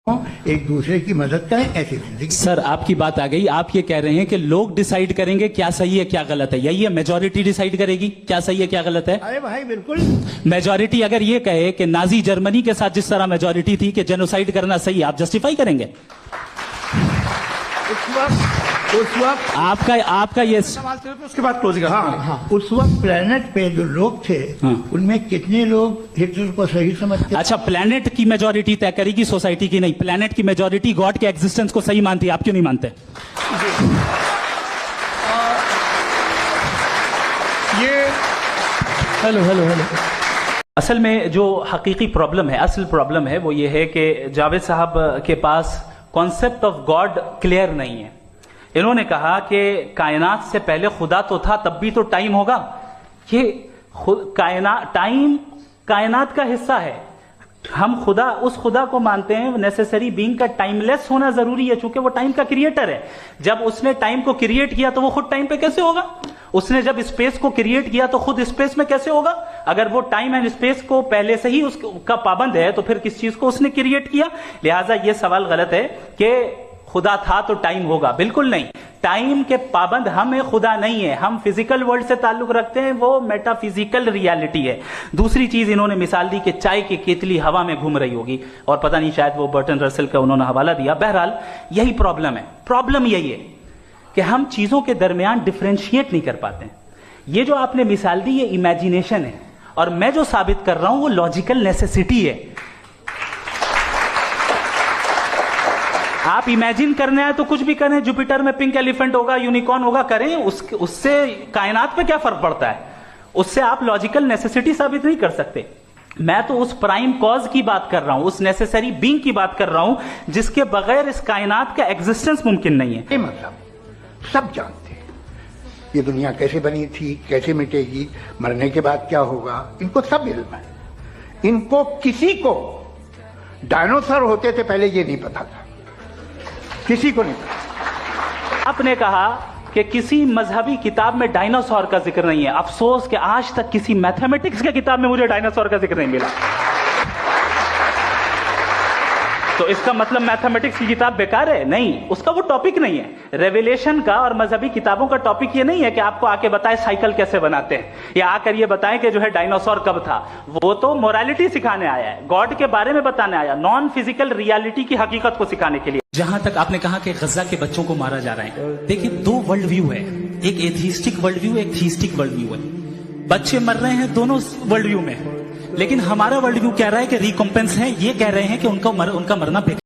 एक दूसरे की मदद करें, ऐसी जिंदगी। सर आपकी बात आ गई, आप ये कह रहे हैं कि लोग डिसाइड करेंगे क्या सही है क्या गलत है, यही है? मेजॉरिटी डिसाइड करेगी क्या सही है क्या गलत है? अरे भाई बिल्कुल। मेजॉरिटी अगर ये कहे कि नाजी जर्मनी के साथ जिस तरह मेजॉरिटी थी कि जेनोसाइड करना सही, आप जस्टिफाई करेंगे? उस वक्त आपका ये उसके बाद क्लोजिंग। हाँ, उस वक्त प्लेनेट पे जो लोग थे उनमें कितने लोग हिटलर को सही समझते? अच्छा, प्लेनेट की मेजॉरिटी तय करेगी, सोसाइटी की नहीं। प्लेनेट की मेजॉरिटी गॉड के एग्जिस्टेंस को सही मानती है, आप क्यों नहीं मानते? ये हेलो असल में जो हकीकी प्रॉब्लम है, असल प्रॉब्लम है वो ये है कि जावेद साहब के पास कॉन्सेप्ट ऑफ गॉड क्लियर नहीं है। इन्होंने कहा कि कायनात से पहले खुदा तो था, तब भी तो टाइम होगा। ये टाइम कायनात का हिस्सा है। हम खुदा, उस खुदा को मानते हैं नेसेसरी बीइंग का टाइमलेस होना जरूरी है, चूंकि वो टाइम का क्रिएटर है। जब उसने टाइम को क्रिएट किया तो वो खुद टाइम पे कैसे होगा? उसने जब स्पेस को क्रिएट किया तो खुद स्पेस में कैसे होगा? अगर वो टाइम एंड स्पेस को पहले से ही उसका पाबंद है तो फिर किस चीज को उसने क्रिएट किया? लिहाजा ये सवाल गलत है कि खुदा था तो टाइम होगा। बिल्कुल नहीं, टाइम के पाबंद हम हैं, खुदा नहीं है। हम फिजिकल वर्ल्ड से ताल्लुक रखते हैं, वो मेटाफिजिकल रियलिटी है। दूसरी चीज इन्होंने मिसाल दी कि चाय की केतली हवा में घूम रही होगी, और पता नहीं शायद वो बर्टन रसल का उन्होंने हवाला दिया। बहरहाल यही प्रॉब्लम है। प्रॉब्लम यही है कि हम चीजों के दरमियान डिफरेंशिएट नहीं कर पाते। ये जो आपने मिसाल दी ये इमेजिनेशन है, और मैं जो साबित कर रहा हूं वो लॉजिकल नेसेसिटी है। आप इमेजिन करने आए तो कुछ भी करें, जुपिटर में पिंक एलिफेंट होगा, यूनिकॉर्न होगा, करें, उससे कायनात पे क्या फर्क पड़ता है? उससे आप लॉजिकल नेसेसिटी साबित नहीं कर सकते। मैं तो उस प्राइम कॉज की बात कर रहा हूं, उस नेसेसरी बीइंग की बात कर रहा हूं जिसके बगैर इस कायनात का एग्जिस्टेंस मुमकिन नहीं है। मतलब सब जानते हैं ये दुनिया कैसे बनी थी, कैसे मिटेगी, मरने के बाद क्या होगा, इनको सब इल्म है। इनको किसी को डायनासोर होते थे पहले ये नहीं पता था, किसी को नहीं पता। आपने कहा कि किसी मजहबी किताब में डायनासोर का जिक्र नहीं है। अफसोस कि आज तक किसी मैथमेटिक्स की किताब में मुझे डायनासोर का जिक्र नहीं मिला। तो इसका मतलब मैथमेटिक्स की किताब बेकार है? नहीं, उसका वो टॉपिक नहीं है। रेवलेशन का और मजहबी किताबों का टॉपिक ये नहीं है कि आपको आके बताए साइकिल कैसे बनाते हैं, या आकर ये बताएं कि जो है डायनासोर कब था। वो तो मोरालिटी सिखाने आया है, गॉड के बारे में बताने आया, नॉन फिजिकल रियलिटी की हकीकत को सिखाने के लिए। जहां तक आपने कहा कि गजा के बच्चों को मारा जा रहा है, देखिए दो वर्ल्ड व्यू है, एक एथीस्टिक वर्ल्ड व्यू, एक थीस्टिक वर्ल्ड व्यू है। बच्चे मर रहे हैं दोनों वर्ल्ड व्यू में, लेकिन हमारा वर्ल्ड व्यू कह रहा है कि रिकॉम्पेंस है, ये कह रहे हैं कि उनका मरना बेकार